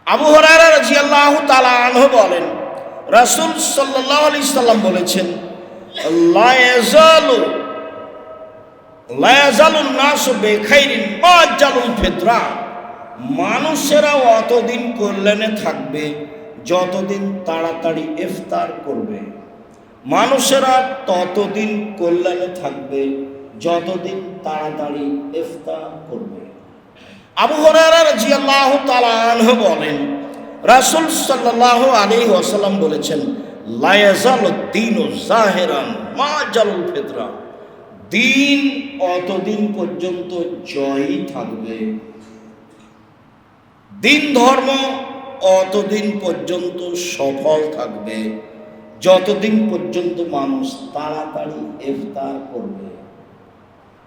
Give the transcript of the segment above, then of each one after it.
আবু হুরায়রা রাদিয়াল্লাহু তাআলা আনহু বলেন, রাসূল সাল্লাল্লাহু আলাইহি সাল্লাম বলেছেন, লা ইয়াজালুন নাসু বিখাইরিন মা জালুল ফিতরা। মানুষেরা অতদিন কল্যাণে থাকবে যতদিন তাড়াতাড়ি ইফতার করবে। মানুষেরা ততদিন কল্যাণে থাকবে যতদিন তাড়াতাড়ি ইফতার করবে। আবু হুরায়রা রাদিয়াল্লাহু তাআলা আনহু বলেন, রাসূল সাল্লাল্লাহু আলাইহি ওয়াসাল্লাম বলেছেন, লা ইয়াজালুদ দীনু যাহিরান মা জালুল ফিতরা। দিন অতদিন পর্যন্ত জয়ই থাকবে, দিন ধর্ম অতদিন পর্যন্ত সফল থাকবে যতদিন পর্যন্ত মানুষ তাড়াতাড়ি ইফতার করবে।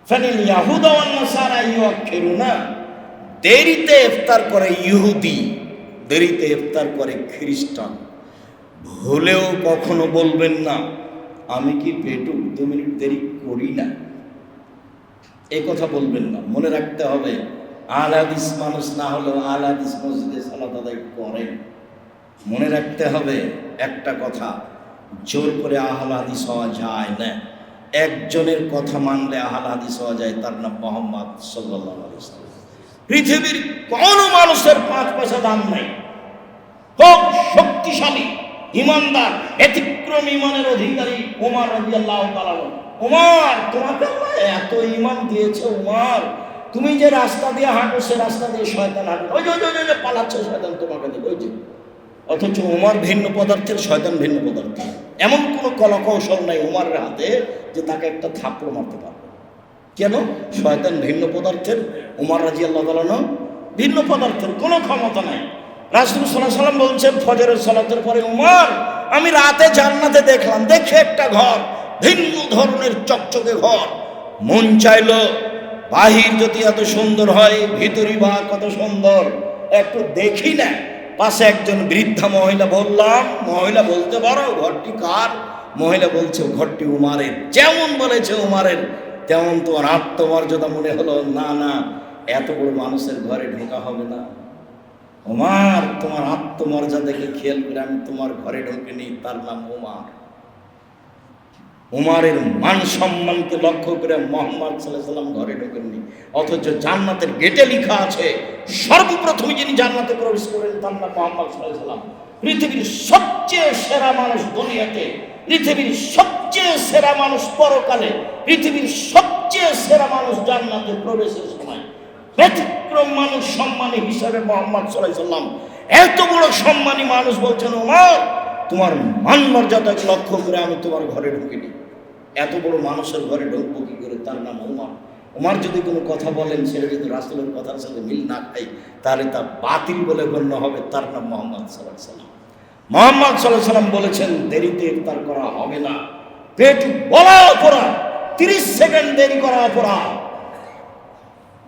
ফানিল ইয়াহুদা ওয়ান নাসারা ইউআখিরুনা। দেরিতে ইফতার করে ইহুদি, দেরিতে ইফতার করে খ্রিস্টান। ভুলেও কখনো বলবেন না আমি কি পেটু 2 মিনিট দেরি করি না, এই কথা বলবেন না। মনে রাখতে হবে, আহলে হাদিস মানুষ না হলেও আহলে হাদিস মসজিদে সালাত আদায় করেন। মনে রাখতে হবে একটা কথা, জোর করে আহলে হাদিস হওয়া যায় না। একজনের কথা মানলে আহলে হাদিস হওয়া যায়, তার নাম মুহাম্মদ সাল্লাল্লাহু আলাইহি ওয়াসাল্লাম। পৃথিবীর কোনো মানুষের 5 পয়সা দাম নাই, খুব শক্তিশালী ইমানদার ব্যতিক্রম ইমানের অধিকারী ওমর রাদিয়াল্লাহু তাআলা। ওমর, তোমাকে আল্লাহ এত ঈমান দিয়েছে ওমর, তুমি যে রাস্তা দিয়ে হাঁটো সে রাস্তা দিয়ে শয়তান হাঁটে, ওই যে পালাচ্ছে শয়তান তোমাকে দিবে, ওই যে। অথচ ওমর ভিন্ন পদার্থের, শয়তান ভিন্ন পদার্থের। এমন কোনো কলাকৌশল নাই ওমরের হাতে যে তাকে একটা থাপ্পড় মারতে পারবে। কেন? শয়তান ভিন্ন পদার্থের, ওমর রাদিয়াল্লাহু তাআলা ভিন্ন পদার্থের, কোনো ক্ষমতা নাই। রাসূল সাল্লাল্লাহু আলাইহি ওয়াসাল্লাম বলছেন ফজরের সালাতের পরে, ওমর আমি রাতে জান্নাতে দেখলাম, দেখে একটা ঘর, ভিন্ন ধরনের চকচকে ঘর। মন চাইল বাহির যদি এত সুন্দর হয় ভিতরই বা কত সুন্দর, একটু দেখি না। পাশে একজন বৃদ্ধা মহিলা, বললাম মহিলা বলতে পারো ঘরটি কার? মহিলা বলছে ঘরটি উমারের। যেমন বলেছে উমারের তেমন তোমার আত্মমর্যাদা মনে হলো, না না এত বড় মানুষের ঘরে ঢোকা হবে না। ওমর, তোমার আত্মমর্যাদাকে খেয়াল করে আমি তোমার ঘরে ঢোকেনি, তার নাম ওমর। উমারের মান সম্মানকে লক্ষ্য করে মুহাম্মদ সাল্লাল্লাহু আলাইহি ওয়াসাল্লাম ঘরে ঢোকেননি। অথচ জান্নাতের গেটে লেখা আছে সর্বপ্রথম যিনি জান্নাতে প্রবেশ করেন তার নাম মুহাম্মদ সাল্লাল্লাহু আলাইহি ওয়াসাল্লাম। পৃথিবীর সবচেয়ে সেরা মানুষ দুনিয়াতে, পৃথিবীর সবচেয়ে সেরা মানুষ পরকালে, পৃথিবীর সবচেয়ে সেরা মানুষ জান্নাতে প্রবেশের সময়। ব্যতিক্রম মানুষ সম্মানী হিসাবে মুহাম্মদ সাল্লাল্লাহু আলাইহি ওয়াসাল্লাম, এত বড় সম্মানী মানুষ বলছেন, ওমর তোমার মান মর্যাদাকে লক্ষ্য করে আমি তোমার ঘরে ঢুকিনি। এত বড় মানুষের ঘরে ঢুকবো কি করে? তার নাম ওমর। ওমর যদি কোনো কথা বলেন সেটা যদি রাসূলের কথার সাথে মিল না খায় তাহলে তা বাতিল বলে গণ্য হবে। তার নাম মুহাম্মদ সাল্লাল্লাহু আলাইহি ওয়াসাল্লাম। মুহাম্মদ সাল্লাল্লাহু আলাইহি ওয়াসাল্লাম বলেছেন দেরিতে ইফতার করা হবে না। পেট বলা অপরাধ, 30 সেকেন্ড দেরি করা অপরাধ,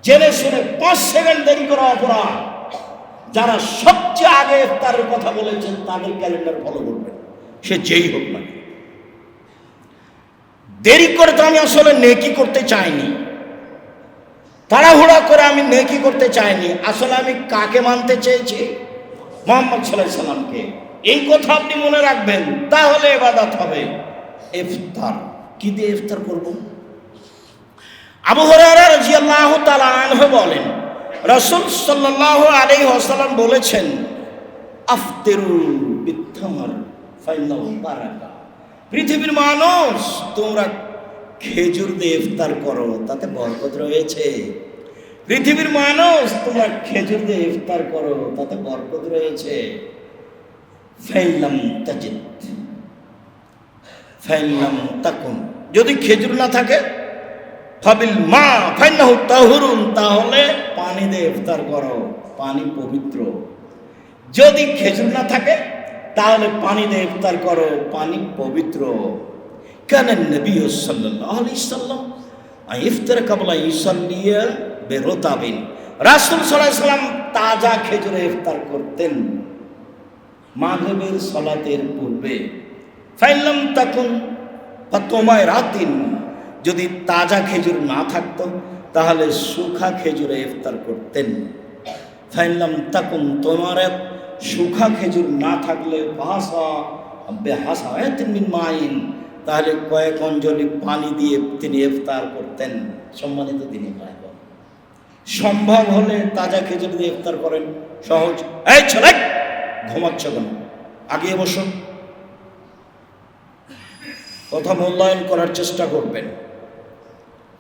জেনে শুনে 5 সেকেন্ড দেরি করা অপরাধ। যারা সবচেয়ে আগে ইফতারের কথা বলেছেন তাদের ক্যালেন্ডার ফলো করবেন, সে যেই হোক না। দেরি করে তো আমি আসলে নেকি করতে চাইনি, তাড়াহুড়া করে আমি নেকি করতে চাইনি। আসলে আমি কাকে মানতে চেয়েছি? মুহাম্মদ সাল্লাল্লাহু আলাইহি ওয়াসাল্লামকে। এই কথা আপনি মনে রাখবেন, তাহলে ইবাদত হবে। ইফতার কি দিয়ে ইফতার করব? আবু হুরায়রা রাদিয়াল্লাহু তাআলা আনহু বলেন, রাসূল সাল্লাল্লাহু আলাইহি ওয়াসাল্লাম বলেছেন, আফতিরু বিত্তামার ফাইনাল বারাকা। পৃথিবীর মানুষ তোমরা খেজুর দিয়ে ইফতার করো, তাতে বরকত রয়েছে। পৃথিবীর মানুষ তোমরা খেজুর দিয়ে ইফতার করো, তাতে বরকত রয়েছে। ফাইলাম তাজিদ ফাইলাম তাকুন, যদি খেজুর না থাকে ফাবিল মা ফাইনাহু তাহুরুন, তাহলে পানি দিয়ে ইফতার করো, পানি পবিত্র। যদি খেজুর না থাকে তাহলে পানি দিয়ে ইফতার করো, পানি পবিত্র। কেন নবী সাল্লাল্লাহু আলাইহি ওয়াসাল্লাম ইফতার কাবলা ইসাল্লিয়া বেরতাবিন, রাসূল সাল্লাল্লাহু আলাইহি ওয়াসাল্লাম তাজা খেজুরে ইফতার করতেন মাগরিবের সালাতের পূর্বে। ফাইলাম তাকুন ফাতমায় রাতিন, যদি তাজা খেজুর না থাকতো তাহলে শুখা খেজুরে ইফতার করতেন। ফাইলাম তাকুন তোমারাত শুখা খেজুর না থাকলে তাহলে কয়েক অঞ্জলি পানি দিয়ে তিনি ইফতার করতেন। সম্মানিত তিনি ভাই, সম্ভব হলে তাজা খেজুর দিয়ে ইফতার করেন, সহজ। এই ছেলে ঘুমাচ্ছ কেন, আগে বসুন। কথা মূল্যায়ন করার চেষ্টা করবেন,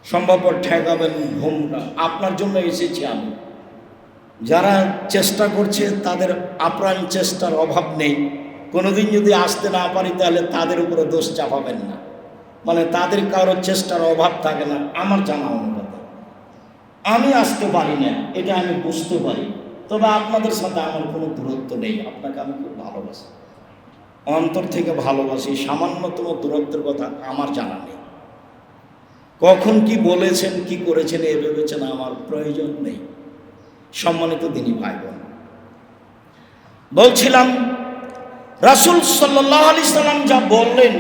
সম্ভবপর ঠেকাবেন ঘুমটা। আপনার জন্য এসেছি আমি। যারা চেষ্টা করছে তাদের আপ্রাণ চেষ্টার অভাব নেই। কোনোদিন যদি আসতে না পারি তাহলে তাদের উপরে দোষ চাপাবেন না, মানে তাদের কারোর চেষ্টার অভাব থাকে না। আমার জানা অনুপাতে আমি আসতে পারি না, এটা আমি বুঝতে পারি। তবে আপনাদের সাথে আমার কোনো দূরত্ব নেই, আপনাকে আমি খুব ভালোবাসি, অন্তর থেকে ভালোবাসি। সামান্যতম দূরত্বের কথা আমার জানা নেই। কখন কি বলেছেন কি করেছেন এ ভেবেছেন আমার প্রয়োজন নেই। সম্মানিত দিনী ভাই বোন, বলছিলাম রাসূল সাল্লাল্লাহু আলাইহি সাল্লাম যা বললেন,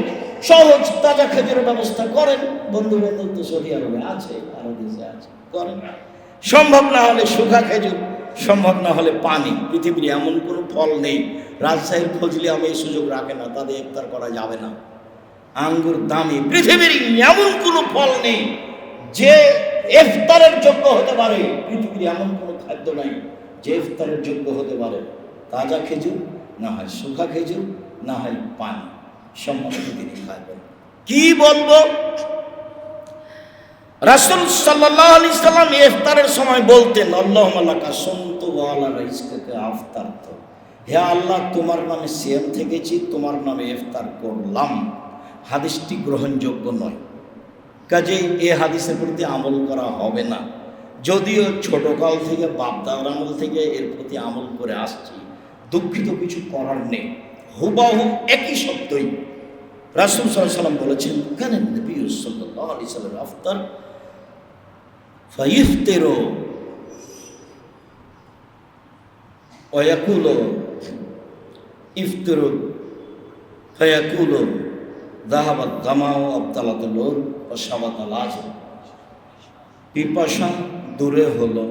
সহজ তাজা খেজুরের ব্যবস্থা করেন। বন্ধু বান্ধব তো সৌদি আরবে আছে, আরো দেশে আছে, করেন। সম্ভব না হলে শুখা খেজুর, সম্ভব না হলে পানি। পৃথিবীর এমন কোনো ফল নেই, রাজশাহীর ফজলি আমি এই সুযোগ রাখে না, তাদের ইফতার করা যাবে না। আঙ্গুর দামি, পৃথিবীর এমন কোনো ফল নেই যে ইফতারের যোগ্য হতে পারে। পৃথিবীর এমন কোনো খাদ্য নাই যে ইফতারের যোগ্য হতে পারে। তাজা খেজুর না হয় শুখা খেজুর, না হয় পানি। সম্মানিত তিনি খাবেন। কি বলবো, রাসূল সাল্লাল্লাহু আলাইহি সাল্লাম ইফতারের সময় বলতেন, আল্লাহুম্মা লাকা সুমতু ওয়া আলা রিজকিকা আফতারতু। হে আল্লাহ, তোমার নামে সিয়াম থেকেছি, তোমার নামে ইফতার করলাম। হাদিসটি গ্রহণযোগ্য নয়, কাজেই এই হাদিসের প্রতি আমল করা হবে না। যদিও ছোটকাল থেকে বাপদাদার আমল থেকে এর প্রতি আমল করে আসছি, দুঃখিত, কিছু করার নেই। হুবাহু একই শব্দই রাসূল সাল্লাল্লাহু আলাইহি সাল্লাম বলেছেন, কানা নবী সাল্লাল্লাহু আলাইহি সাল্লাম আফতার ফাইফতিরু ওয়া ইয়াকুলু ইফতিরু ফায়াকুলু যাহাবাত জামাউ আবতালাতুল নূর ওয়া শাবাতাল আজর। পিপাসা দূরে হলো,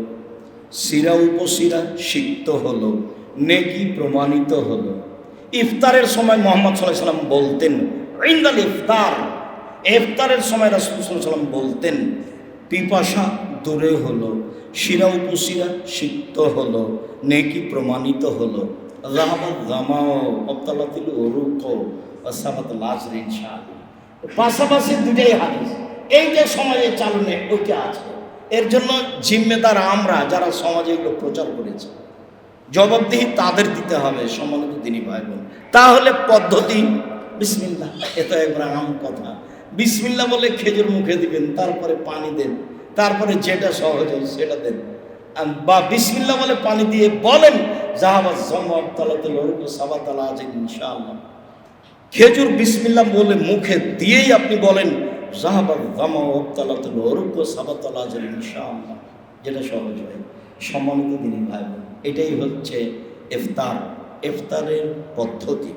শিরা উপশিরা সিক্ত হলো, নেকি প্রমাণিত হলো। ইফতারের সময় মুহাম্মদ সাল্লাল্লাহু আলাইহি সাল্লাম বলতেন, ইনদাল ইফতার, ইফতারের সময় রাসূল সাল্লাল্লাহু আলাইহি সাল্লাম বলতেন, পিপাসা দূরে হলো, শিরা উপশিরা সিক্ত হলো, নেকি প্রমাণিত হলো। যাহাবাত জামাউ আবতালাতুল উরুক ওয়া শাবাতাল আজর। ইনশাআল্লাহ পাশাপাশি দুটাই হাদিস, এইটা সমাজে চালনে ওইটা আছে। এর জন্য জিম্মেদার আমরা, যারা সমাজে এগুলো প্রচার করেছে, জবাবদিহি তাদের দিতে হবে। সম্মানিত দিনী ভাই বোন, তাহলে পদ্ধতি বিসমিল্লাহ, এটা একবার আম কথা। বিসমিল্লাহ বলে খেজুর মুখে দিবেন, তারপরে পানি দেন, তারপরে যেটা সহজ হয় সেটা দেন। বা বিসমিল্লাহ বলে পানি দিয়ে বলেন, যাহাবাত জামাউ আবতালাতুল নূর ওয়া শাবাতাল আজর। ইনশাআল্লাহ খেজুর বিসমিল্লাহ বলে মুখে দিয়েই আপনি বলেন, যাহাবাত জামাউ আবতালাতুল নূর ওয়া শাবাতাল আজর। ইনশাআল্লাহ যেটা সহজ হয়। সম্মানিত দিনী ভাই বোন, এটাই হচ্ছে ইফতার, ইফতারের পদ্ধতি।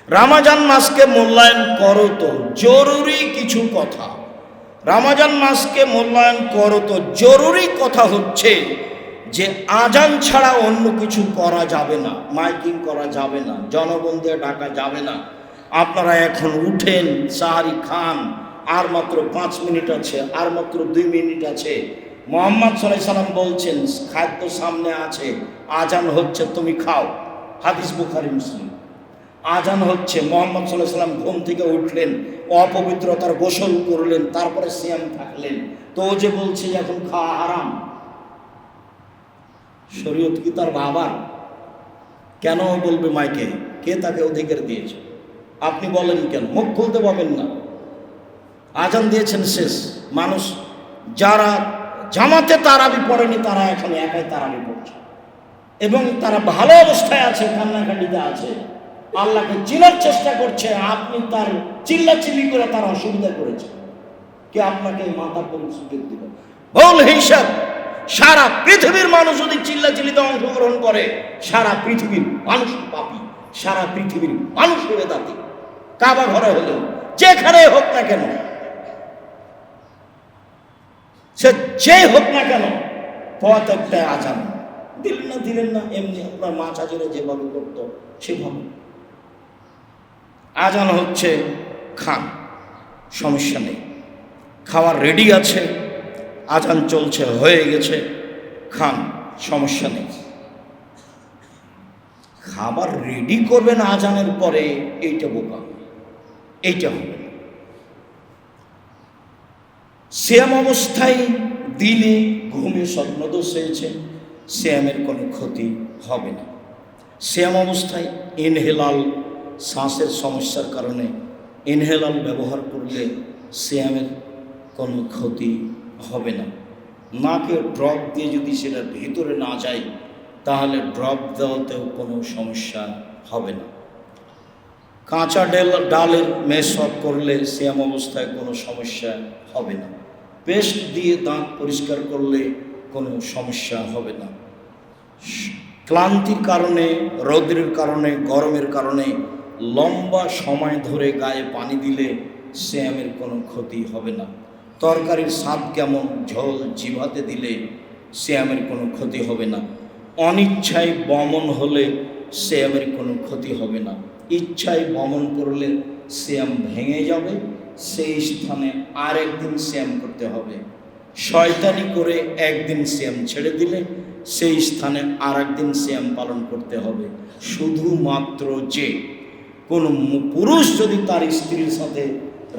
রমজান মাসকে মূল্যায়ন করো তো, জরুরি কিছু কথা। রমজান মাসকে মূল্যায়ন করো তো জরুরি কথা হচ্ছে যে আজান ছাড়া অন্য কিছু করা যাবে না, মাইকিং করা যাবে না, জনগণ দিয়ে ডাকা যাবে না। আপনারা এখন উঠেন, সাহারি খান, আর মাত্র 5 মিনিট আছে, আর মাত্র 2 মিনিট আছে। মুহাম্মদ সাল্লাল্লাহু আলাইহি সাল্লাম বলছেন, খাদ্য সামনে আছে, আজান হচ্ছে, তুমি খাও। হাদিস বুখারী মুসলিম। আজান হচ্ছে, মুহাম্মদ সাল্লাল্লাহু আলাইহি সাল্লাম ঘুম থেকে উঠলেন, অপবিত্রতার গোসল করলেন, তারপরে সিয়াম থাকলেন। তো ও যে বলছে এখন খাওয়া হারাম, শরীয়ত কি তার বাবার? কেন বলবে মাইকে? কে তাকে অধিকার দিয়েছে? আপনি বলেন কেন? মুখ খুলতে পাবেন না। আজান দিয়েছেন, শেষ। মানুষ যারা জামাতে তারাবি পড়েনি তারা এখন একাই তারাবি পড়ছে, এবং তারা ভালো অবস্থায় আছে, কান্নাকাটিতে আছে, আল্লাহকে চিনার চেষ্টা করছে। আপনি তার চিল্লাচিল্লি করে তার অসুবিধা করেছে, কে আপনাকে মাথা করে সুযোগ দিবে? ভুল হিসাব। সারা পৃথিবীর মানুষ যদি চিল্লাচিল্লিতে অংশগ্রহণ করে, সারা পৃথিবীর মানুষ পাপী, সারা পৃথিবীর মানুষ বেদাতি। কাবা ঘরে হলেও, যেখানে হোক না কেন, সে যে হোক না কেন, পথ একটাই, আজান। দিলেন না, এমনি আপনার মা চাচিরা যেভাবে করতো সেভাবে। আজান হচ্ছে, খান, সমস্যা নেই। খাওয়ার রেডি আছে, আজান চলছে, হয়ে গেছে, খান, সমস্যা নেই। খাবার রেডি করবেন আজানের পরে, এইটা বোকা, এইটা হবে। শ্যাম অবস্থায় দিনে ঘুমে স্বপ্নদোষ হয়েছে, শ্যামের কোনো ক্ষতি হবে না। শ্যাম অবস্থায় ইনহেলাল, শ্বাসের সমস্যার কারণে ইনহেলাল ব্যবহার করলে শ্যামের কোনো ক্ষতি হবে না। নাকে ড্রপ দিয়ে যদি সেটা ভিতরে না যায়, তাহলে ড্রপ দেওয়াতেও কোনো সমস্যা হবে না। কাঁচা ডালের মেশআপ করলে শ্যাম অবস্থায় কোনো সমস্যা হবে না। পেস্ট দিয়ে দাঁত পরিষ্কার করলে কোনো সমস্যা হবে না। ক্লান্তির কারণে, রৌদ্রের কারণে, গরমের কারণে লম্বা সময় ধরে গায়ে পানি দিলে শ্যামের কোনো ক্ষতি হবে না। তরকারির স্বাদ কেমন, ঝোল জিভাতে দিলে শ্যামের কোনো ক্ষতি হবে না। অনিচ্ছায় বমন হলে শ্যামের কোনো ক্ষতি হবে না। ইচ্ছায় বমন করলে শ্যাম ভেঙে যাবে, সেই স্থানে আর একদিন শ্যাম করতে হবে। শয়তানি করে একদিন শ্যাম ছেড়ে দিলে সেই স্থানে আর একদিন শ্যাম পালন করতে হবে। শুধুমাত্র যে কোনো পুরুষ যদি তার স্ত্রীর সাথে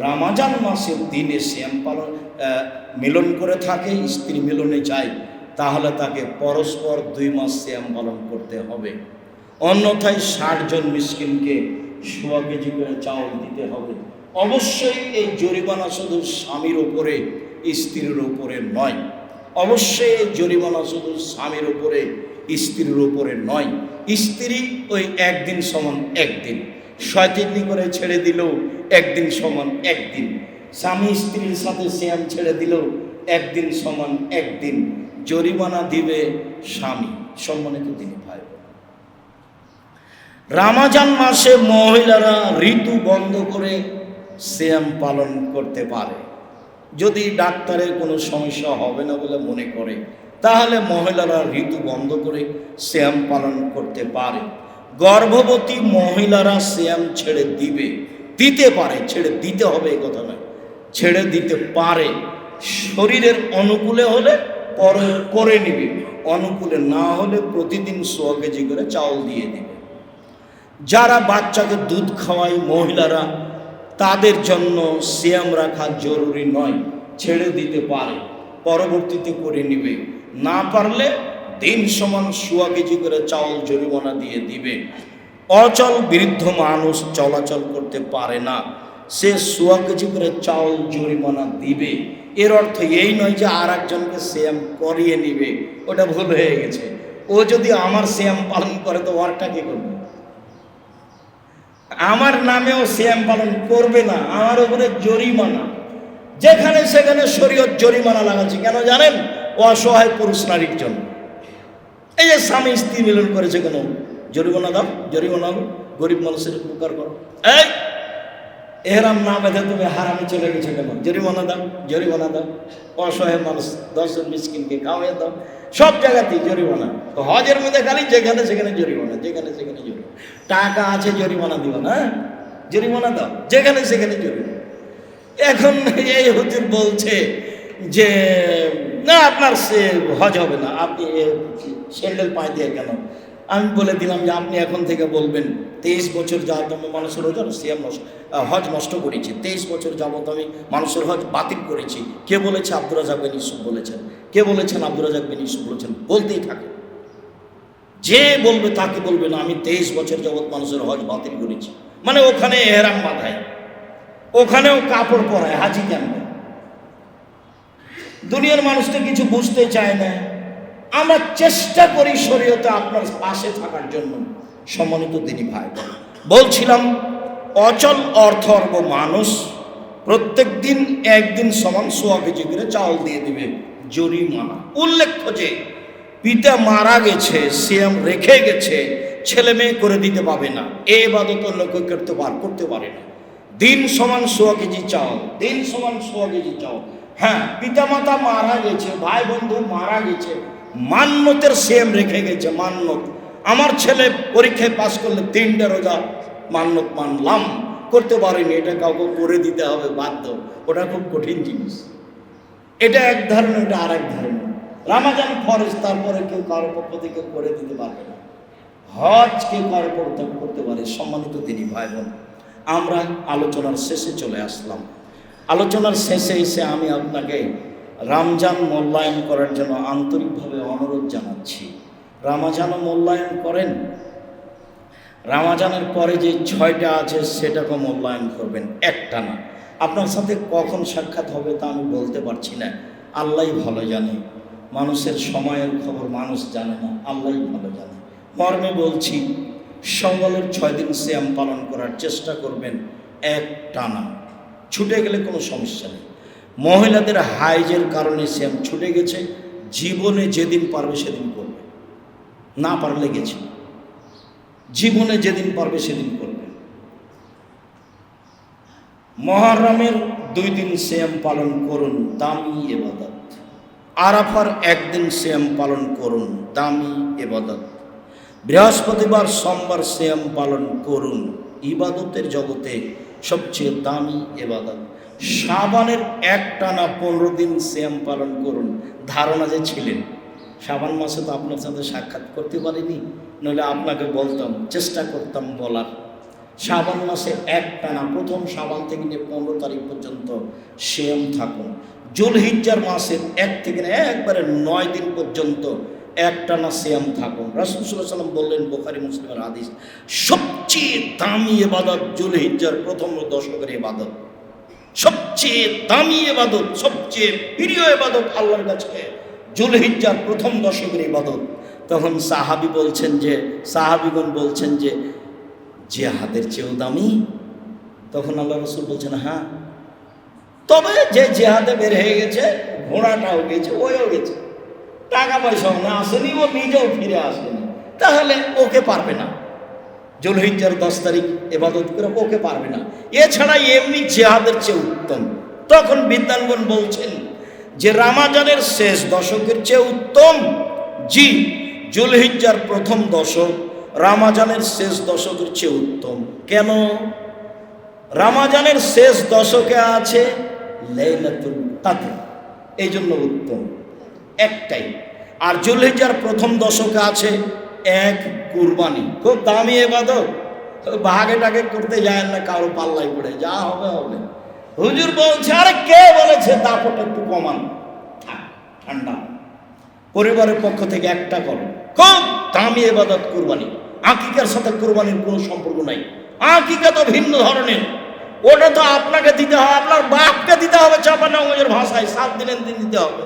রমজান মাসের দিনে শ্যাম পালন মিলন করে থাকে, স্ত্রী মিলনে যায়, তাহলে তাকে পরস্পর 2 মাস শ্যাম পালন করতে হবে। অন্যথায় 60 জন মিসকিনকে 1.5 কেজি করে চাউল দিতে হবে। অবশ্যই এই জরিমানা শুধু স্বামীর ওপরে, স্ত্রীর ওপরে নয়। অবশ্যই এই জরিমানা শুধু স্বামীর ওপরে, স্ত্রীর ওপরে নয়। স্ত্রী ওই একদিন সমান একদিন, শয়তানি করে ছেড়ে দিলেও একদিন সমান একদিন। স্বামী স্ত্রীর সাথে শ্যাম ছেড়ে দিলেও একদিন সমান একদিন। জরিমানা দিবে স্বামী। সম্মানিত দিনী ভাই, রমজান মাসে মহিলারা ঋতু বন্ধ করে শ্যাম পালন করতে পারে। যদি ডাক্তারের কোনো সমস্যা হবে না বলে মনে করে, তাহলে মহিলারা ঋতু বন্ধ করে শ্যাম পালন করতে পারে। গর্ভবতী মহিলারা শ্যাম ছেড়ে দিতে পারে, ছেড়ে দিতে হবে এই কথা নয়, ছেড়ে দিতে পারে। শরীরের অনুকূলে হলে পরে করে নিবে, অনুকূলে না হলে প্রতিদিন 100 কেজি করে চাউল দিয়ে দিবে। যারা বাচ্চাকে দুধ খাওয়ায় মহিলারা, তাদের জন্য শ্যাম রাখা জরুরি নয়, ছেড়ে দিতে পারে, পরবর্তীতে করে নিবে। না পারলে দিন সমান 100 কেজি করে চাউল জরিমানা দিয়ে দিবে। অচল বৃদ্ধ মানুষ চলাচল করতে পারে না, সে 100 কেজি করে চাউল জরিমানা দিবে। এর অর্থ এই নয় যে আর একজনকে শ্যাম করিয়ে নিবে, ওটা ভুল হয়ে গেছে। ও যদি আমার শ্যাম পালন করে তো ওরটা কি করবে? আমার নামেও শ্যাম পালন করবে না, আমার উপরে জরিমানা। যেখানে সেখানে শরীয়ত জরিমানা লাগাচ্ছে কেন জানেন? অসহায় পুরুষ নারীর জন্য। এই যে স্বামী স্ত্রী মিলন করেছে, কেন জরিমানা দাও, জরিমানা দাও, গরিব মানুষের উপকার করো। এই এহরাম না বেঁধে তুমি হারামে চলে গেছো কেন? জরিমানা দাও, জরিমানা দাও। অসহায় মানুষ 10 জন মিসকিনকে খাওয়াই দাও। সব জায়গাতেই জরিমানা। হজের মধ্যে খালি যেখানে সেখানে জরিমানা, যেখানে সেখানে জরিমানা। টাকা আছে জরিমানা দিও না, জরিমানা দাও, যেখানে সেখানে জরিমানা। এখন এই হুজুর বলছে যে না আপনার সে হজ হবে না, আপনি স্যান্ডেল পায়ে দিয়ে কেন? আমি বলে দিলাম যে আপনি এখন থেকে বলবেন 23 বছর যাবত আমি মানুষের হজ নষ্ট করেছি, 23 বছর যাবত আমি মানুষের হজ বাতিল করেছি। কে বলেছে? আব্দুর রাজ্জাক বিন ইউসুফ বলেছেন। কে বলেছেন? আব্দুর রাজ্জাক বিন ইউসুফ বলেছেন। বলতেই থাকে, যে বলবে তাকে বলবে না আমি 23 বছর যাবত মানুষের হজ বাতিল করেছি। মানে ওখানে এহরাম বাঁধায়, ওখানেও কাপড় পরায়, হাজি কেন? দুনিয়ার মানুষটা কিছু বুঝতে চায় না। আমরা চেষ্টা করি শরীয়তে আপনার পাশে থাকার জন্য। সম্মানিত দিনী ভাই, বলছিলাম অচল অর্থর্ব মানুষ প্রত্যেক দিন একদিন সমান 100 কেজি করে চাউল দিয়ে দিবে, জরিমানা। উল্লেখ্য যে পিতা মারা গেছে, শ্যাম রেখে গেছে, ছেলে মেয়ে করে দিতে পারবে না, এ ইবাদত অন্য কেউ করতে পারে না। দিন সমান 100 কেজি চাউল, দিন সমান 100 কেজি চাউল। হ্যাঁ, পিতা মাতা মারা গেছে, ভাই বন্ধু মারা গেছে, মান্যতের সিএম রেখে গেছে, মান্যত। আমার ছেলে পরীক্ষায় পাস করলে 3টা রোজা মান্যত মানলাম, করতে পারিনি, এটা কাউকে করে দিতে হবে বাধ্য। ওটা খুব কঠিন জিনিস। এটা এক ধরনের, এটা আর এক ধরনের। রামাজান ফরজ, তারপরে কেউ কারো পক্ষ থেকে করে দিতে পারবে না। হজ কেউ কারো পক্ষ করতে পারে। সম্মানিত দিনী ভাই বোন, আমরা আলোচনার শেষে চলে আসলাম। আলোচনার শেষে এসে আমি আপনাকে রমজান মূল্যায়ন করার জন্য আন্তরিকভাবে অনুরোধ জানাচ্ছি। রমজানও মূল্যায়ন করেন, রমজানের পরে যে 6টা আছে সেটাকে মূল্যায়ন করবেন, একটা না। আপনার সাথে কখন সাক্ষাৎ হবে তা আমি বলতে পারছি না, আল্লাহই ভালো জানে। মানুষের সময়ের খবর মানুষ জানে না, আল্লাহই ভালো জানে। মর্মে বলছি, সওয়ালের 6 দিন সিয়াম পালন করার চেষ্টা করবেন এক টানা। ছুটে গেলে কোনো সমস্যা নেই। মহিলাদের হাইজের কারণে সিয়াম ছুটে গেছে, জীবনে যেদিন পারবে সেদিন করবে, না পারলে গেছে। জীবনে যেদিন পারবে সেদিন করবে। মুহররমের 2 দিন সিয়াম পালন করুন, দামি ইবাদত। আরাফার 1 দিন সিয়াম পালন করুন, দামি ইবাদত। বৃহস্পতিবার সোমবার সিয়াম পালন করুন, ইবাদতের জগতে সবচেয়ে দামি ইবাদত। শাবানের একটানা 15 দিন সিয়াম পালন করুন। ধারণা যে ছিলেন শাবান মাসে তো আপনার সাথে সাক্ষাৎ করতে পারিনি, নইলে আপনাকে বলতাম, চেষ্টা করতাম বলার। শাবান মাসে একটানা প্রথম শাবান থেকে নিয়ে 15 তারিখ পর্যন্ত সিয়াম থাকুন। জুলহিজ্জার মাসের 1 থেকে একবারে 9 দিন পর্যন্ত একটানা সিয়াম থাকুন। রাসূল সাল্লাল্লাহু আলাইহি ওয়াসাল্লাম বললেন, বুখারী মুসলিমের হাদিস, সবচেয়ে দামি ইবাদত জুলহিজ্জার প্রথম দশকের ইবাদত। সবচেয়ে দামি ইবাদত, সবচেয়ে প্রিয় ইবাদত আল্লাহর কাছে জুলহিজ্জার প্রথম দশকের ইবাদত। তখন সাহাবীগণ বলছেন যে জিহাদের চেয়েও দামি? তখন আল্লাহ রাসূল বলছেন, হ্যাঁ, তবে যে জিহাদে বের হয়ে গেছে, ঘোড়াটাও গেছে, ওইও গেছে, টাকা পয়সাও না আসেনি, ও নিজেও ফিরে আসেনি, তাহলে ওকে পারবে না। জুলহিজ্জার 10 তারিখ ইবাদত করে ওকে পারবে না। এছাড়া এমনি জিহাদের চেয়ে উত্তম। তখন বিদ্বানগণ বলছেন যে রমজানের শেষ দশকের চেয়ে উত্তম। জি, জুলহিজ্জার প্রথম দশক রমজানের শেষ দশকের চেয়ে উত্তম। কেন? রমজানের শেষ দশকে আছে লাইলাতুল কদর, এই জন্য উত্তম, একটাই। আর জুলহিজ্জার প্রথম দশকে আছে এক কুরবানি, খুব দামি ইবাদত। ভাগে টাগে করতে যায় না, কারো পাল্লাই পড়ে যা হবে হবে। হুজুর বলছে, আরে কে বলেছে দাপট একটু কমান, ঠান্ডা। পরিবারের পক্ষ থেকে একটা করো, খুব দামি ইবাদত কুরবানি। আকিকার সাথে কুরবানির কোনো সম্পর্ক নাই। আকিকা তো ভিন্ন ধরনের, ওটা তো আপনাকে দিতে হবে, আপনার বাপকে দিতে হবে। চাপানগঞ্জের ভাষায় 7 দিনের দিন দিতে হবে।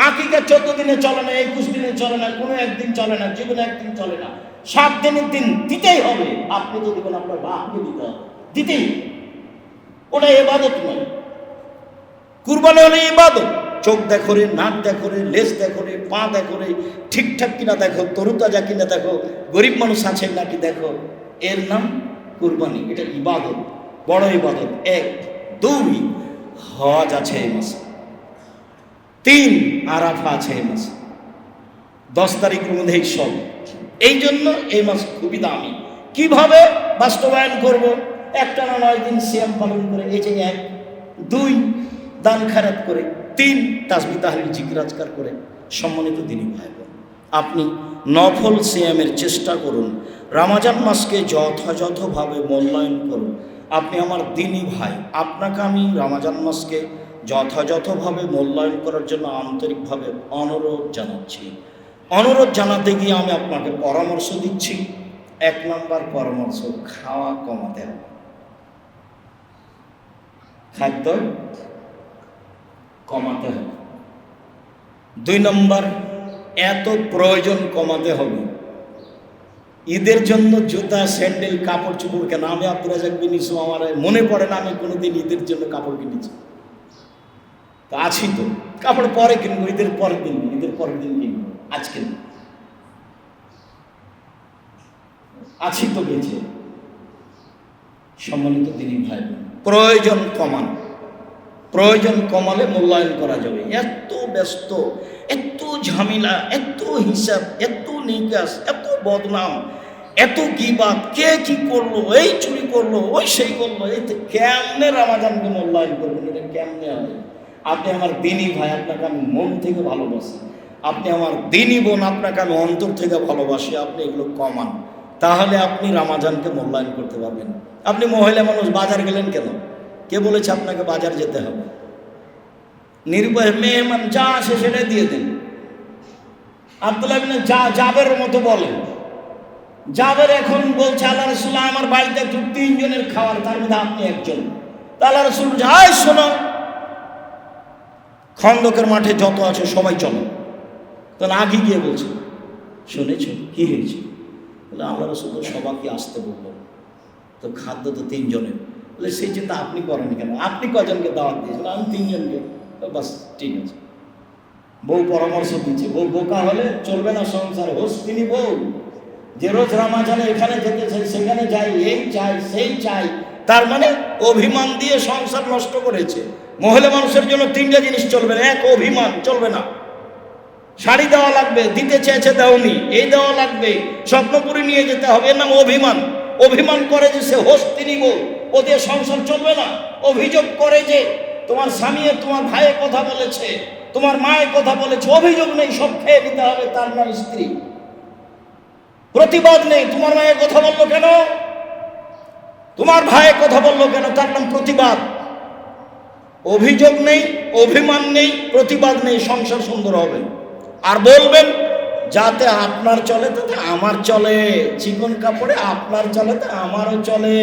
আকিকা 14 দিনে চলে না, 21 দিনে চলে না, কোনো একদিন চলে না, জীবনে একদিন চলে না। 7 দিনের দিন দিতেই হবে। আপনি তো দিবেন, আপনার বাপকে দিতে হবে, দিতেই। ওটা ইবাদত নয়। কুরবানি হলে ইবাদত। চোখ দেখো রে, নাক দেখো রে, লেজ দেখো রে, পা দেখো রে, ঠিকঠাক কিনা দেখো, তরুতাজা কিনা দেখো, গরিব মানুষ আছে নাকি দেখো, এর নাম কুরবানি। এটা ইবাদত, বড় ইবাদত। 1, 2 হজ আছে এই মাসে, 3 আরাফা আছে এই মাসে, 10 তারিখের মধ্যে এই সব। এই জন্য এই মাস খুবই দামি। কিভাবে বাস্তবায়ন করব? একটানা 9 দিন সিয়াম পালন করে, এই যে 1, 2 দান খায়রাত করে, 3 তাসবিহ তাহলিল জিকির আজকার করে। সম্মানিত দিনী ভাই বোন, আপনি নফল সিয়ামের চেষ্টা করুন, রমজান মাসকে যথাযথভাবে মূল্যায়ন করুন। আপনি আমার দিনী ভাই, আপনাকে আমি রমজান মাসকে যথাযথভাবে মূল্যায়ন করার জন্য আন্তরিকভাবে অনুরোধ জানাচ্ছি। অনুরোধ জানাতে গিয়ে আমি আপনাকে পরামর্শ দিচ্ছি। 1 নম্বর পরামর্শ, খাওয়া কমাতে হবে। খাদ্য কমাতে হবে। 2 নম্বর, এত প্রয়োজন কমাতে হবে। ঈদের জন্য জুতা, স্যান্ডেল, কাপড় চোপড় কেন? আমি আব্দুর রাজ্জাক বিন ইউসুফ, আমার মনে পড়ে না আমি কোনোদিন ঈদের জন্য কাপড় কিনেছি। তো আছি তো, কাপড় পরে কিনবো, ঈদের পরের দিন, ঈদের পরের দিন কিনবো, আজকে আছি তো বেঁচে। সম্মানিত দিনী ভাই, প্রয়োজন কমান। প্রয়োজন কমালে মূল্যায়ন করা যাবে। এত ব্যস্ত, এত ঝামেলা, এত হিসাব, এত নিকাশ, এত বদনাম, এত গীবাত, কে কি করলো, এই চুরি করলো, ওই সেই করলো, এই কেমনে রমাজানকে মূল্যায়ন করবেন? এটা কেমনে হবে? আপনি আমার দিনী ভাই, আপনাকে আমি মন থেকে ভালোবাসি। আপনি আমার দিনী বোন, আপনাকে আমি অন্তর থেকে ভালোবাসি। আপনি এগুলো কমান, তাহলে আপনি রমাজানকে মূল্যায়ন করতে পারবেন। আপনি মহিলা মানুষ, বাজার গেলেন কেন? কে বলেছে আপনাকে বাজার যেতে হবে? নিরুপায় মেহমান যা আসে সেটা দিয়ে দেন। আব্দুল্লাহ ইবনে জাবের মতো বলেন। জাবের এখন বলছে, আল্লাহ রাসূলুল্লাহ আমার বাড়িতে একটু 3 জনের খাবার, তার মধ্যে আপনি একজন। তা আল্লাহ রাসূল যাই শোনো, খন্দকের মাঠে যত আছে সবাই চলো। তখন আগে গিয়ে বলছে, শুনেছ কি হয়েছে? বলে আল্লাহ রাসূল তো সবাইকে আসতে বললো, তো খাদ্য তো 3 জনের। বলে সেই চিন্তা আপনি করেন কেন? আপনি কজনকে দাওয়াত দিয়েছেন? আমি 3 জনকে। বাস ঠিক আছে। বউ পরামর্শ দিচ্ছে, বউ বোকা হলে চলবে না সংসার। হোস তিনি বউ, যে রোজ রমাজানে এখানে যেতে চাই, সেখানে যাই, এই চাই সেই চাই, তার মানে অভিমান দিয়ে সংসার নষ্ট করেছে। মহিলা মানুষের জন্য 3টা জিনিস চলবে না। 1, অভিমান চলবে না। শাড়ি দেওয়া লাগবে, দিতে চেয়েছে দেওনি, এই দেওয়া লাগবে, স্বপ্নপুরি নিয়ে যেতে হবে, এর নাম অভিমান। অভিমান করে যে সে হোস তিনি বউ, ও দিয়ে সংসার চলবে না। অভিযোগ করে যে তোমার স্বামী তোমার ভাইয়ের কথা বলেছে, তোমার মায়ের কথা বলেছে, অভিযোগ নেই, সব খেয়ে নিতে হবে, তার নাম স্ত্রী। প্রতিবাদ নেই, তোমার মায়ের কথা বললো কেন, তোমার ভাইয়ের কথা বললো কেন, তার নাম প্রতিবাদ। অভিযোগ নেই, অভিমান নেই, প্রতিবাদ নেই, সংসার সুন্দর হবে। আর বলবেন যাতে আপনার চলে তাতে আমার চলে, চিকন কাপড়ে আপনার চলে তা আমারও চলে,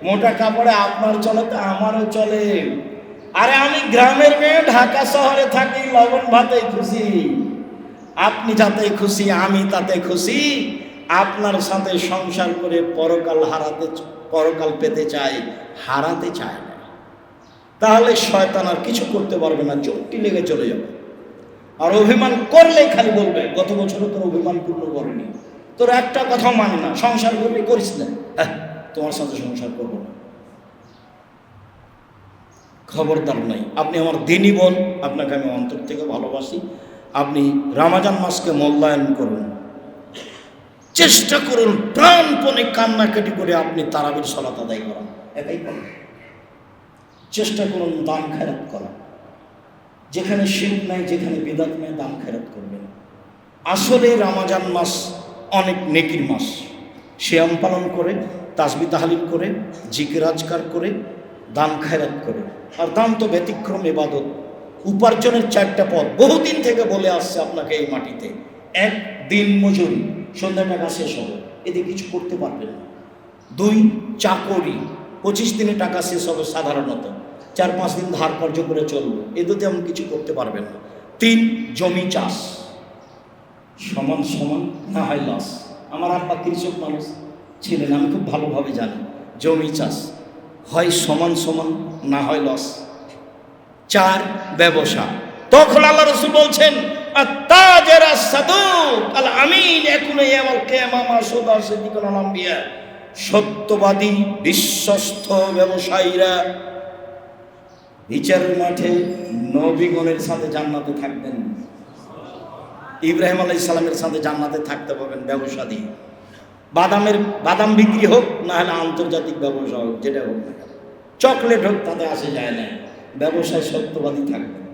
মোটা কাপড়ে আপনার চলে তা আমারও চলে। আরে আমি গ্রামের মেয়ে, ঢাকা শহরে থাকি, লবণ ভাতে খুশি। আপনি যাতে খুশি, আমি তাতে খুশি। আপনার সাথে সংসার করে পরকাল পেতে চাই, হারাতে চায় না। তাহলে শয়তান আর কিছু করতে পারবে না, চোটটি লেগে চলে যাবে। আর অভিমান করলেই খালি বলবে গত বছরও তোর অভিমান পূর্ণ করেনি, তোর একটা কথাও মানে না, সংসার করবি করিস না, তোমার সাথে সংসার করবো না। খবরদার নাই। আপনি আমার দিনী বোন, আপনাকে আমি অন্তর থেকে ভালোবাসি। আপনি রমাজান মাসকে মূল্যায়ন করুন, চেষ্টা করুন প্রাণপণে কান্নাকাটি করে আপনি তারাবির সালাত আদায় করেন, একাই করেন। চেষ্টা করুন দান খেরাত করা, যেখানে শিরক নাই, যেখানে বিদাত নাই, দান খেরাত করবেন। আসলে রমাজান মাস অনেক নেকির মাস। সিয়াম পালন করে, তাসবিহ তাহলিল করে, জিকির আজকার করে, দান খেরাত করে। আর দান তো ব্যতিক্রম ইবাদত, উপার্জনের 4টা পথ বহুদিন থেকে বলে আসছে আপনাকে এই মাটিতে। 1, দিন মজুরি, সন্ধ্যা টাকা শেষ হবে, এতে কিছু করতে পারবেন না। 2, চাকরি, 25 দিনে টাকা শেষ হবে সাধারণত, 4-5 দিন ধার কর্য করে চলবে, এতে তেমন কিছু করতে পারবেন না। 3, জমি চাষ, সমান সমান না হয় লস। আমার আব্বা কৃষক মানুষ ছিলেন, আমি খুব ভালোভাবে জানি। জমি চাষ হয় সমান সমান, না হয় লস। 4, ব্যবসা। তখন আল্লাহ রাসূল বলছেন আত-তাজির আস-সাদুক আল-আমিন ইয়াকুনু ইয়াউমাল কিয়ামাহ সুদা সিদ্দিকুল আম্বিয়া। সত্যবাদী বিশ্বস্ত ব্যবসায়ীরা বিচারের মাঠে নবীগণের সাথে জান্নাতে থাকবেন। ইব্রাহিম আলাইহিস সালামের সাথে জান্নাতে থাকতে পারবেন ব্যবসা দিয়ে। বাদাম বিক্রি হোক, না হলে আন্তর্জাতিক ব্যবসা হোক, যেটা হোক না, চকলেট হোক, তাতে আসে যায় না। ব্যবসায় সত্যবাদী থাকবেন,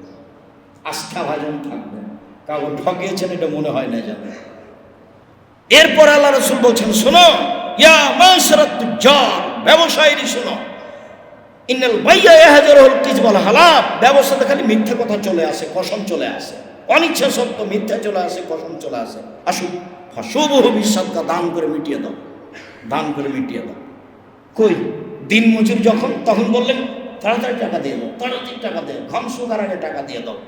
আস্থাভাজন থাকবেন, কাউকে ঠকিয়েছেন এটা মনে হয় না যেন। এরপর আল্লাহ রাসূল বলছেন, শোনো ইয়া মাশরাত তুজ্জার, ব্যবসায়ীরা শোনো, ইন্নাল বাইয়া ইয়াহজুরুল কিযব ওয়াল হালাফ, ব্যবসাতে খালি মিথ্যা কথা চলে আসে, কসম চলে আসে, অনিচ্ছা সত্য মিথ্যা চলে আসে, কসম চলে আসে। আসুক ফাশুবহু বিসাদকা, দান করে মিটিয়ে দাও, দান করে মিটিয়ে দাও। কই দিন মজুর যখন, তখন বললেন তাড়াতাড়ি টাকা দিয়ে দাও, তাড়াতাড়ি টাকা দিয়ে, ঘম সুগার আগে টাকা দিয়ে দাও।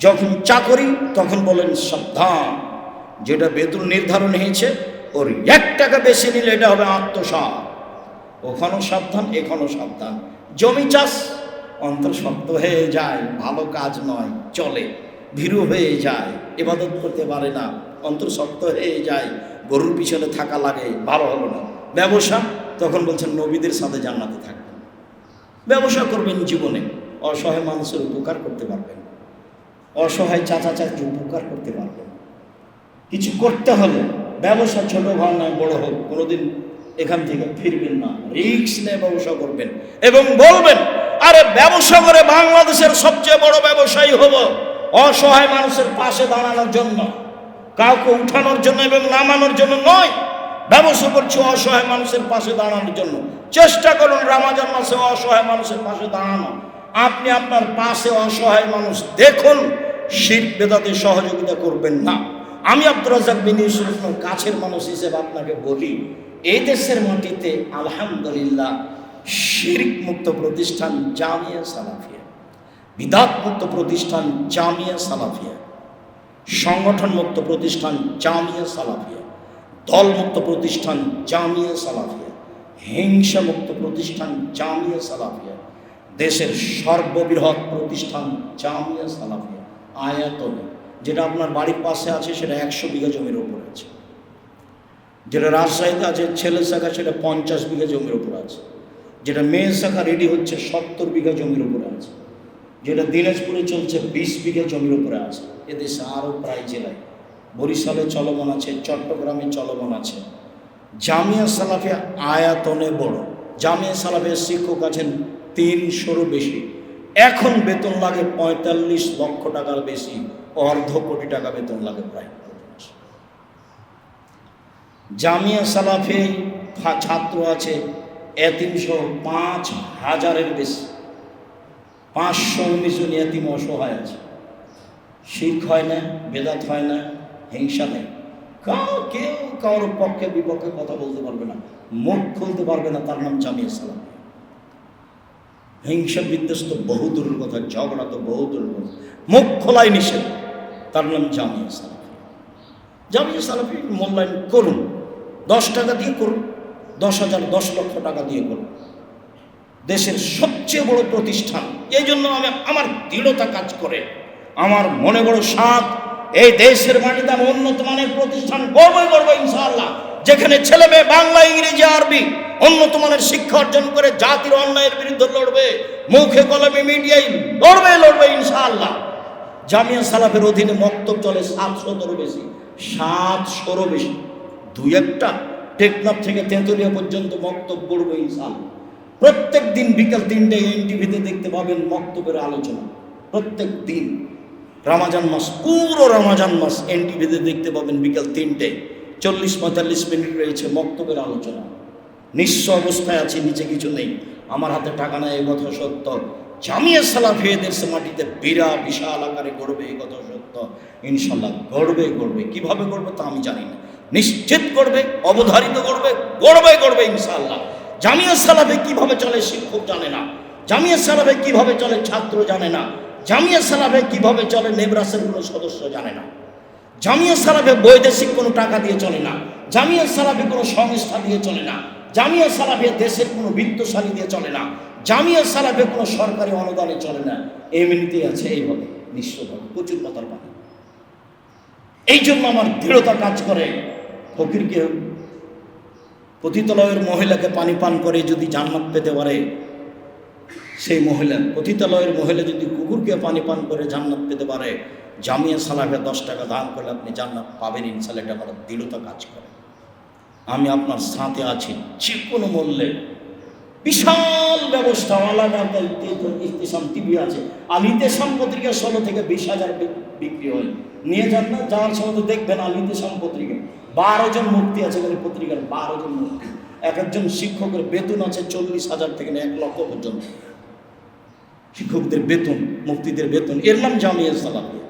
যখন চাকরি, তখন বলেন সাবধান, যেটা বেতন নির্ধারণ হয়েছে ওর 1 টাকা বেশি নিলে এটা হবে আত্মসাৎ, ওখানেও সাবধান, এখানেও সাবধান। জমি চাষ, অন্তর শক্ত হয়ে যায়, ভালো কাজ নয়, চলে, ভীরু হয়ে যায়, ইবাদত করতে পারে না, অন্তর শক্ত হয়ে যায়, গরুর পিছনে থাকা লাগে, ভালো হলো না। ব্যবসা, তখন বলছেন নবীদের সাথে জান্নাতে থাকবেন, ব্যবসা করবেন জীবনে, অসহায় মানুষের উপকার করতে পারবেন, অসহায় চাচা চাচি উপকার করতে পারবেন। কিছু করতে হলে ব্যবসা ছোট ভাব নয় বড় হোক, কোনোদিন এখান থেকে ফিরবেন না, রিস্ক নিয়ে ব্যবসা করবেন এবং বলবেন আরে ব্যবসা করে বাংলাদেশের সবচেয়ে বড় ব্যবসায়ী হব, অসহায় মানুষের পাশে দাঁড়ানোর জন্য, কাউকে উঠানোর জন্য এবং নামানোর জন্য নয়। ব্যবসা করছি অসহায় মানুষের পাশে দাঁড়ানোর জন্য। চেষ্টা করুন রমজান মাসে অসহায় মানুষের পাশে দাঁড়ানো। আপনি আপনার পাশে অসহায় মানুষ দেখুন, শিরক বেদাতে সহযোগিতা করবেন না। আমি আব্দুর রাজ্জাক বিন ইউসুফের কাছের মানুষ হিসেবে আপনাকে বলি, এই দেশের মাটিতে আলহামদুলিল্লাহ শিরক মুক্ত প্রতিষ্ঠান জামিয়া সালাফিয়া, বিদাত মুক্ত প্রতিষ্ঠান জামিয়া সালাফিয়া, সংগঠন মুক্ত প্রতিষ্ঠান জামিয়া সালাফিয়া, দলমুক্ত প্রতিষ্ঠান জামিয়া সালাফিয়া, হিংসা মুক্ত প্রতিষ্ঠান জামিয়া সালাফিয়া, দেশের সর্ববৃহৎ প্রতিষ্ঠান জামিয়া সালাফিয়া আয়াতনে। যেটা আপনার বাড়ির পাশে আছে সেটা 100 বিঘা জমির উপর আছে, যেটা রাজশাহীতে আছে ছেলে শাখা সেটা 50 বিঘা জমির উপর আছে, যেটা মেয়ে শাখা রেডি হচ্ছে 70 বিঘা জমির উপরে আছে, যেটা দিনাজপুরে চলছে 20 বিঘা জমির উপরে আছে। এদেশে আরও প্রায় জেলায়, বরিশালে চলমান আছে, চট্টগ্রামে চলমান আছে। জামিয়া সালাফিয়া আয়াতনে বড়। জামিয়া সালাফিয়ার শিক্ষক আছেন 300-রও বেশি। এখন বেতন লাগে 45 লক্ষ টাকার বেশি, অর্ধ কোটি টাকা বেতন লাগে প্রায়। জামিয়া সালাফি ছাত্র আছে এতিমসহ 5000-এর বেশি, 519 জন এতিম অসহায় আছে। শিরক হয় না, বেদাত হয় না, হিংসা নেই, কেউ কারোর পক্ষে বিপক্ষে কথা বলতে পারবে না, মুখ খুলতে পারবে না, তার নাম জামিয়া সালাফি। হিংসা বিদ্বেষ তো বহু দূরের কথা, ঝগড়া তো বহু দূরের কথা, মুখ খোলাই নিষেধ, তার নাম জামিয়া সালাফি। জামিয়া সালাফি মূল্যায়ন করুন, 10 টাকা দিয়ে করুন, 10,000 10 লক্ষ টাকা দিয়ে করুন। দেশের সবচেয়ে বড় প্রতিষ্ঠান। এই জন্য আমার দৃঢ়তা কাজ করে, আমার মনে বড় সাথ, এই দেশের মাটিতে আমি উন্নত মানের প্রতিষ্ঠান গড়বই গড়বো ইনশাআল্লাহ, যেখানে ছেলে মেয়ে বাংলা ইংরেজি আরবি উন্নত মানের শিক্ষা অর্জন করে জাতির অন্যায়ের বিরুদ্ধে লড়বে, মুখে কলমে মিডিয়ায় লড়বে ইনশাআল্লাহ। জামিয়া সালাফের অধীনে মক্তব চলে 700-রও বেশি, 700-রও বেশি। 2-1টা টেকনাফ থেকে তেঁতুলিয়া পর্যন্ত মক্তব পড়বে ইনশাআল্লাহ। প্রত্যেক দিন বিকাল 3টায় এনটিভিতে দেখতে পাবেন মক্তবের আলোচনা। প্রত্যেক দিন রমজান মাস, পুরো রমজান মাস এনটিভিতে দেখতে পাবেন বিকাল 3টায় 40-45 মিনিট রয়েছে মক্তবের আলোচনা। নিঃস্ব অবস্থায় আছে, নিচে কিছু নেই, আমার হাতে টাকা নেই, এই কথা সত্য। জামিয়া সালাফি দেশের মাটিতে বিশাল আকারে গড়বে, এই কথা সত্য। ইনশাল্লাহ গড়বে। কিভাবে গড়বে তা আমি জানি না, নিশ্চিত গড়বে, অবধারিত গড়বে ইনশাআল্লাহ। জামিয়া সালাফি কিভাবে চলে শিক্ষক জানে না, জামিয়া সালাফি কিভাবে চলে ছাত্র জানে না, জামিয়া সালাফি কিভাবে চলে নেবরাসের কোনো সদস্য জানে না। জামিয়া সালাফি বৈদেশিক কোনো টাকা দিয়ে চলে না, জামিয়া সালাফি কোনো সংস্থা দিয়ে চলে না, জামিয়া সালাফি দেশের কোনো বিত্তশালী দিয়ে চলে না, জামিয়া সালাফি কোনো সরকারি অনুদানে চলে না। এমনিতেই আছে এইভাবে নিঃস্বভাবে, প্রচুর কথার পানি। এই জন্য আমার দৃঢ়তা কাজ করে, ফকিরকে পতিতালয়ের মহিলাকে পানি পান করে যদি জান্নাত পেতে পারে, সেই মহিলা, পতিতালয়ের মহিলা যদি কুকুরকে পানি পান করে জান্নাত পেতে পারে, জামিয়া সালাফে 10 টাকা দান করলে আপনি জান্নাত পাবেন ইনশাআল্লাহ। এটা আমার দৃঢ়তা কাজ করে। আমি আপনার সাথে আছি যে কোনো মূল্যে। বিশাল ব্যবস্থা, ইতিসাম টিভি আছে, আল ইতিসাম পত্রিকা 16 থেকে 20,000 বিক্রি হয়। নিয়ে যান না, যাওয়ার সময় তো দেখবেন আল ইতিসাম পত্রিকা 12 জন মুফতি আছে, পত্রিকার 12 জন মুফতি। একজন শিক্ষকের বেতন আছে 40,000 থেকে 1 লক্ষ পর্যন্ত। শিক্ষকদের বেতন, মুফতিদের বেতন, এর নাম জামিয়া সালাফিয়া।